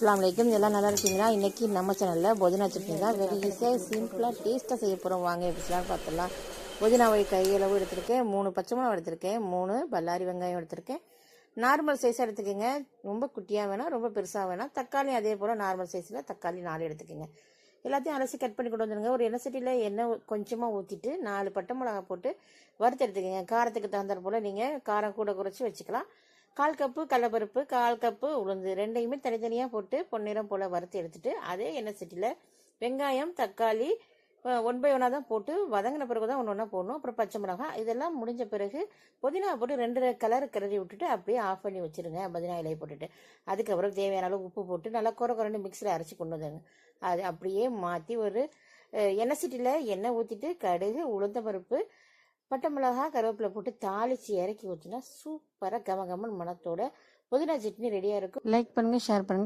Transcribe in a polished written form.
அஸ்ஸலாமு அலைக்கும். எல்லாம் நல்லா இருக்கீங்களா? இன்னைக்கு நம்ம சேனலில் புதினா சட்னி தான் வெரி ஈஸியாக சிம்பிளாக டேஸ்ட்டாக செய்ய போகிறோம். வாங்க எப்படிலாம் பார்த்துடலாம். புதினாவை கையளவு எடுத்திருக்கேன், 3 பச்சை மிளகா எடுத்திருக்கேன், 3 பல்லாரி வெங்காயம் எடுத்திருக்கேன். நார்மல் சைஸாக எடுத்துக்கோங்க, ரொம்ப குட்டியாக வேணாம், ரொம்ப பெருசாக வேணாம். தக்காளி அதே போல் நார்மல் சைஸில் தக்காளி 4 எடுத்துக்கோங்க. எல்லாத்தையும் அலசி கட் பண்ணி கொண்டு வந்துடுங்க. ஒரு எண்ணெய் சட்டியில் எண்ணெய் கொஞ்சமாக ஊற்றிட்டு 4 பட்டை மிளகா போட்டு வறுத்து எடுத்துக்கோங்க. காரத்துக்கு தகுந்த போல் நீங்கள் காரம் கூட குறைச்சி வச்சுக்கலாம். 1/4 கப்பு கடலைப்பருப்பு, 1/4 கப்பு உளுந்து, ரெண்டையுமே தனித்தனியாக போட்டு பொன்னிறம் போல் வறுத்து எடுத்துட்டு அதே எண்ணெய் சட்டியில் வெங்காயம், தக்காளி 1 by 1 தான் போட்டு வதங்கின பிறகு தான் ஒன்று ஒன்றா போடணும். அப்புறம் பச்சை மிளகாய் இதெல்லாம் முடிஞ்ச பிறகு புதினா போட்டு 2 கலர் கிளறி விட்டுட்டு அப்படியே ஆஃப் பண்ணி வச்சுருங்க. புதினா இலையை போட்டுட்டு அதுக்கப்புறம் தேவையான அளவு உப்பு போட்டு நல்லா குறைன்னு மிக்ஸில் அரைச்சி கொண்டு வந்துடுங்க. அது அப்படியே மாற்றி ஒரு எண்ணெய் சட்டியில் எண்ணெய் ஊற்றிட்டு கடுகு, உளுந்த பருப்பு, பட்டை மிளகாய், கருவேப்பிலை போட்டு தாளித்து இறக்கி ஊற்றினா சூப்பராக கமகமன் மணத்தோட புதினா சட்னி ரெடியாக இருக்கும். லைக் பண்ணுங்கள், ஷேர் பண்ணுங்கள்.